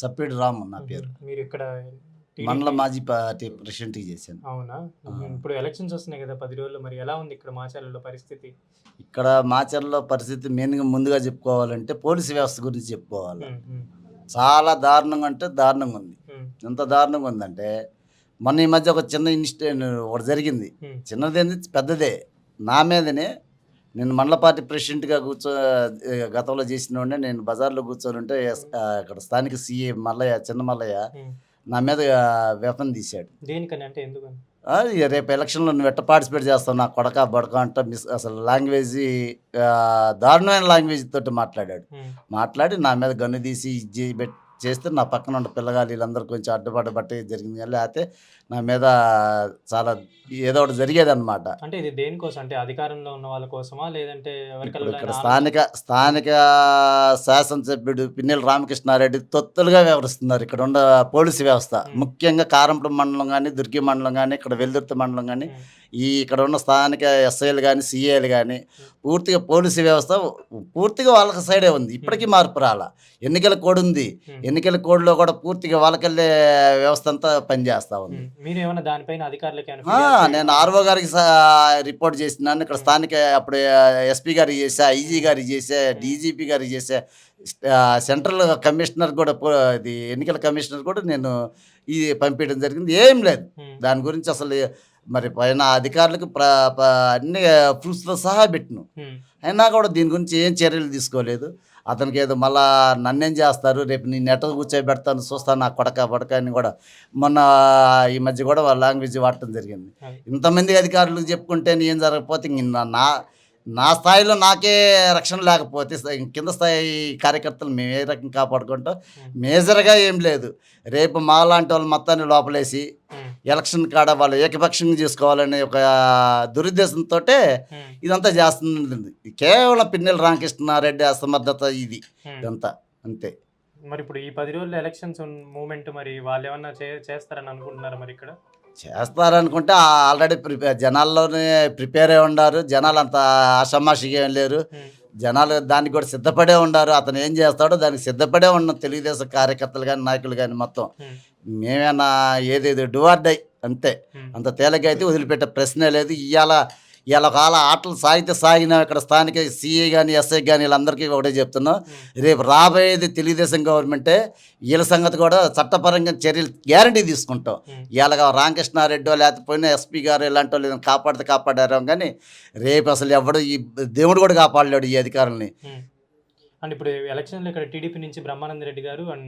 చప్పిడి రాము నా పేరు. మీరు ఇక్కడ మండల టీడీపీ మాజీ పార్టీ ప్రెసిడెంట్‌గా చేశాను. అవునా? ఆ! ఇప్పుడు ఎలక్షన్స్ వస్తున్నాయి గదా! 10 రోజుల్లో మరి ఎలా ఉంది ఇక్కడ మాచర్లలో పరిస్థితి? ఇక్కడ మాచర్లలో పరిస్థితి మెయిన్‌గా ముందుగా చెప్పుకోవాలంటే పోలీసు వ్యవస్థ గురించి చెప్పుకోవాల. హ్మ్. హ్మ్. చాలా దారుణంగా అంటే దారుణంగా ఉంది. హ్మ్. ఎంత దారుణంగా ఉందంటే, మొన్న ఈ మధ్య ఒక చిన్న ఒకటి జరిగింది. హ్మ్. చిన్నదేంది పెద్దదే. నా మీదనే నేను మండల పార్టీ ప్రెసిడెంట్‌గా గతంలో చేసినోడినే నేను బజార్‌లో కూర్చొనుంటే అక్కడ స్థానిక సీఏ మల్లయ్య, చిన్న మల్లయ్య హ్మ్. నా మీద వెపన్ తీశాడు. దేనికని? అంటే ఎందుకని? ఇగ రేపు ఎలక్షన్‌లో నువ్వెట్ట పార్టిసిపేట్ చేస్తావు నా కొడకా, బడకా అంట అసలు లాంగ్వేజీ దారుణమైన లాంగ్వేజ్ తోటి మాట్లాడాడు. హ్మ్. మాట్లాడి నా మీద గన్ను తీసి ఇది చేస్తే నా పక్కన ఉన్న పిల్లగాళ్ళు వీళ్ళందరూ కొంచెం అడ్డుపడబట్టి జరిగింది గాని, లేతే నా మీద చాలా ఏదో ఒకటి జరిగేదనమాట. అంటే ఇది దేనికోసం? అంటే అధికారంలో ఉన్న వాళ్ళ కోసమా? లేదంటే ఇప్పుడు ఇక్కడ ఎవరికల్లోనైనా స్థానిక శాసనసభ్యుడు పిన్నెల్లి రామకృష్ణారెడ్డి తొత్తులుగా వ్యవహరిస్తున్నారు ఇక్కడున్న పోలీసు వ్యవస్థ. హ్మ్. ముఖ్యంగా కారంపూడి మండలం గాని, దుర్గి మండలం గాని, ఇక్కడ వెల్దుర్తి మండలం గాని, హ్మ్. ఇక్కడ ఉన్న స్థానిక ఎస్ఐలు గాని, సీఏలు గాని హ్మ్. పూర్తిగా పోలీసు వ్యవస్థ పూర్తిగా వాళ్ళకి సైడే ఉంది. ఇప్పటికీ మార్పు రాలా. ఎన్నికల కోడ్ ఉంది. హ్మ్. ఎన్నికల కోడ్‌లో కూడా పూర్తిగా వాళ్ళకెళ్ళే వ్యవస్థ అంతా పనిచేస్తా ఉంది. హ్మ్. మీరేమన్నా దానిపైన అధికారులకేమైనా ఆ! ఫిర్యాదు నేను చేయడం ఆర్‌ఓ గారికి రిపోర్ట్ చేసినాను. ఇక్కడ హ్మ్. స్థానిక అప్పుడు ఎస్పీ గారికి చేశా, ఐజీ హ్మ్. గారికి చేశా, హ్మ్. డీజీపీ గారికి చేశా. సెంట్రల్ కమిషనర్ కూడా ఇది ఎన్నికల కమిషనర్ కూడా నేను ఇది పంపించడం జరిగింది. ఏం లేదు. హ్మ్. దాని గురించి అసలు మరి పైన అధికారులకు ప్ర ప అన్ని ప్రూఫ్స్‌తో సహా పెట్టినాం. హ్మ్. అయినా కూడా దీని గురించి ఏం చర్యలు తీసుకోలేదు. అతనికేదో మళ్ళా నన్నేం చేస్తారు, రేపు నిన్నెట్ట కూర్చోబెడతాను చూస్తాను నా కొడకా, బడకా అని కూడా మొన్న ఈ మధ్య కూడా వాళ్ళ లాంగ్వేజ్ వాడటం జరిగింది. అది. ఇంతమంది అధికారులకు చెప్పుకుంటే ఏం జరగకపోతే ఇంక నా నా స్థాయిలో నాకే రక్షణ లేకపోతే కింద స్థాయి కార్యకర్తలు మేము ఏ రకంగా కాపాడుకుంటాం. హ్మ్. మేజర్‌గా ఏం లేదు. రేపు మాలాంటి వాళ్ళు మొత్తాన్ని లోపలేసి హ్మ్. ఎలక్షన్ కాడ వాళ్ళు ఏకపక్షంగా చేసుకోవాలనే ఒక దురుద్దేశంతోటే హ్మ్. ఇదంతా చేస్తుంది. కేవలం పిన్నెల్లి రామకృష్ణారెడ్డి అసమర్థత హ్మ్. ఇదంతా అంతే. మరిప్పుడు ఈ 10 రోజుల్లో ఎలక్షన్స్ మూవ్‌మెంట్ మరి వాళ్ళేమన్నా చేస్తారని అనుకుంటున్నారా మరిక్కడ? చేస్తారనుకుంటే ఆల్రెడీ జనాల్లోనే ప్రిపేర్ అయి ఉండారు. జనాలంత ఆషామాషీగా ఏం లేరు. హ్మ్. జనాలు దానికి కూడా సిద్ధపడే ఉండారు. అతను ఏం చేస్తాడో దానికి సిద్ధపడే ఉన్నాం తెలుగుదేశం కార్యకర్తలు గాని, నాయకులు గాని మొత్తం. హ్మ్. మేమేనా ఏదేదో డూ ఆర్ డై అంతే. హ్మ్. అంత తేలిగ్గా అయితే వదిలిపెట్టే ప్రశ్నే లేదు. ఇయాల ఒకవేళ ఆటలు సాగితే సాగినా ఇక్కడ స్థానిక సీఐ గాని, ఎస్ఐ గాని వీళ్ళందరికీ ఒకటే చెప్తున్నాం. హ్మ్. రేపు రాబోయేది తెలుగుదేశం గవర్నమెంటే. వీళ్ళ సంగతి కూడా చట్టపరంగా చర్యలు గ్యారంటీ తీసుకుంటాం. హ్మ్. ఇయాల రామకృష్ణారెడ్డో లేకపోయినా ఎస్పీ గారు ఇలాంటోళ్ళు ఏదైనా కాపాడారేమో గానీ, రేపు అసలు ఎవడు ఈ దేవుడు కూడా కాపాడలేడు ఈ అధికారుల్ని. హ్మ్. అంటే ఇప్పుడు ఎలక్షన్‌లో ఇక్కడ టీడీపీ నుంచి బ్రహ్మానంద రెడ్డి గారు అండ్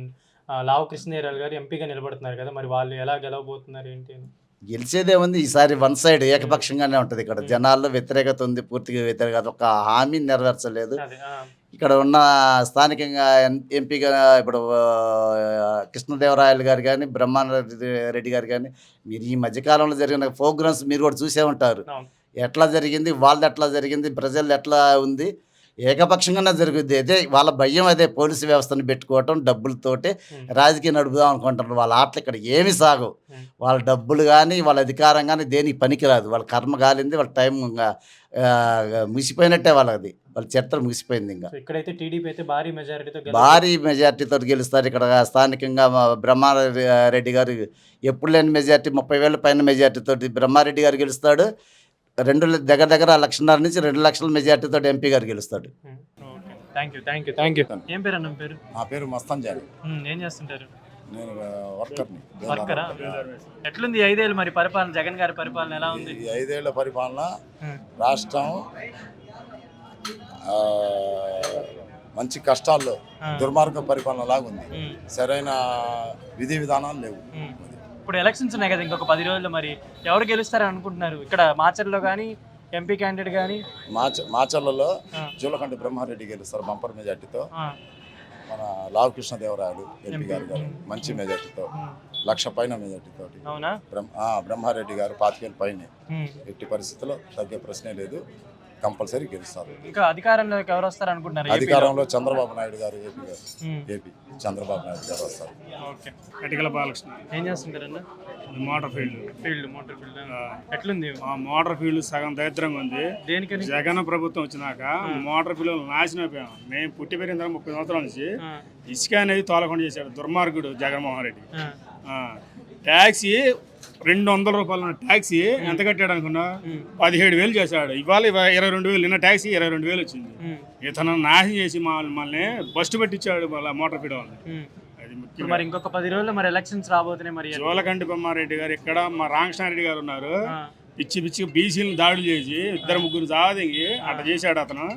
లావు కృష్ణదేవరాయలు గారు ఎంపీగా నిలబడుతున్నారు కదా! మరి వాళ్ళు ఎలా గెలవబోతున్నారు ఏంటి అని? గెలిచేదేముంది ఈసారి వన్ సైడ్ హ్మ్. ఏకపక్షంగానే ఉంటది ఇక్కడ. హ్మ్. జనాల్లో వ్యతిరేకత ఉంది. పూర్తిగా వ్యతిరేకత. ఒక హామీని నెరవేర్చలేదు. అదే. ఆ! ఇక్కడ ఉన్న స్థానికంగా ఎంపీగా ఇప్పుడు కృష్ణదేవరాయలు గారు గాని, బ్రహ్మానంద రెడ్డి గారు గాని, మీరు ఈ మధ్య కాలంలో జరిగిన ప్రోగ్రామ్స్ మీరు కూడా చూసే ఉంటారు. అవును. ఎట్లా జరిగింది? వాళ్ళదెట్లా జరిగింది? ప్రజలది ఎట్లా ఉంది? ఏకపక్షంగానే జరుగుద్ది. అదే వాళ్ళ భయం అదే పోలీసు వ్యవస్థను పెట్టుకోవటం, డబ్బులతోటి హ్మ్. రాజకీయం నడుపుదాం అనుకుంటారు. వాళ్ళ ఆటలు ఇక్కడ ఏమి సాగవు. హ్మ్. వాళ్ళ డబ్బులు గాని, వాళ్ళ అధికారం గాని దేనికి పనికిరాదు. వాళ్ళ కర్మ కాలింది. వాళ్ళ టైం ముగిసిపోయినట్టే వాళ్ళది. వాళ్ళ చరిత్ర ముగిసిపోయిందింక. సో, ఇక్కడైతే టీడీపీ అయితే భారీ మెజారిటీతో భారీ మెజార్టీతోటి గెలుస్తారు. ఇక్కడ స్థానికంగా బ్రహ్మారెడ్డి రెడ్డి గారు ఎప్పుడు లేని మెజార్టీ 30,000 పైన మెజార్టీతోటి బ్రహ్మారెడ్డి గారు గెలుస్తాడు. దగ్గర దగ్గర 1,50,000 నుంచి 2,00,000 మెజార్టీతోటి ఎంపీ గారు గెలుస్తాడు. హ్మ్. ఓకే. Thank you. ఏం పేరన్న మీ పేరు? నా పేరు మస్తాన్ జానీ. ఏం చేస్తుంటారు? నేను వర్కర్‌ని. వర్కరా? ఎట్లుంది ఈ 5 ఏళ్ళు మరి పరిపాలన జగన్ గారి పరిపాలన ఎలా ఉంది? ఈ 5 ఏళ్ల పరిపాలన హ్మ్. రాష్ట్రం ఆహ్, మంచి కష్టాల్లో ఆ! దుర్మార్గ పరిపాలన లాగుంది. హ్మ్. సరైన విధి విధానాలు లేవు. హ్మ్. ఇప్పుడు ఎలక్షన్స్ ఉన్నాయి కదా! ఇంకొక 10 రోజుల్లో మరి ఎవరు గెలుస్తారని అనుకుంటున్నారు? ఇక్కడ మాచర్లో గాని, ఎంపీ క్యాండిడేట్ గాని? మాచర్లలో ఆ! జూలకంటి బ్రహ్మారెడ్డి గెలుస్తారు బంపర్ మెజార్టీతో. ఆ! మన లావు కృష్ణదేవరాయలు ఎంపీ గారు హ్మ్. మంచి మెజార్టీతో హ్మ్. 1,00,000 పైన మెజార్టీతోటి. అవునా? బ్రహ్మారెడ్డి గారు 25,000 పైనే. హ్మ్. ఎట్టి పరిస్థితుల్లో తగ్గే ప్రశ్నే లేదు. కంపల్సరీ గెలుస్తారు. ఇంకా అధికారంలోకి ఎవరు వస్తారు అనుకుంటున్నారు ఏపీలో? అధికారంలో చంద్రబాబు నాయుడు గారు ఉమ్. ఏపీ చంద్రబాబు నాయుడు గారు వస్తారు. ఓకే. కటికల బాలకృష్ణ ఏం చేస్తుంటారన్న? మోటార్ ఫీల్డ్ మోటార్ ఫీల్డ్ ఎట్లుంది? ఆ మోటార్ ఫీల్డ్ సగం దరిద్రంగా ఉంది. దేనికని? జగన్ ప్రభుత్వం వచ్చినాక మోటార్ ఫీల్డ్ నాశనం అయిపోయాం. మేము పుట్టి పెరిగిన తర్వాత 30 సంవత్సరాల నుంచి ఇసుక అనేది తోలకుండా చేశాడు దుర్మార్గుడు జగన్మోహన్ రెడ్డి. ట్యాక్సీ 200 రూపాయలు ఉన్న ట్యాక్సీ ఎంత కట్టాడు అనుకున్నా? 17,000 చేశాడు. ఇవాళ 22,000. నిన్న ట్యాక్సీ 22,000 వచ్చింది. ఇతను నాశనం చేసి మమ్మల్ని బస్టు పెట్టించాడు మోటార్ ఫీల్డ్ వాళ్ళని. అది ముఖ్యం. మరి ఇంకొక 10 రోజుల్లో మరి ఎలక్షన్స్ రాబోతున్నాయి. మరి జోలకంటి బొమ్మారెడ్డి గారు ఇక్కడ, మా రామకృష్ణారెడ్డి గారు ఉన్నారు. పిచ్చి పిచ్చి బీసీలను దాడులు చేసి 2-3 జాదింగి అట్లా చేశాడు అతను.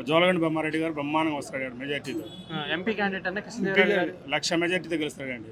జోలకంటి బొమ్మారెడ్డి గారు బ్రహ్మాండంగా వస్తాడు మెజార్టీతో. ఎంపీ క్యాండిడేట్ అంటే కృష్ణదేవరాయలు గారు 1,00,000 మెజార్టీతో గెలుస్తాడండి.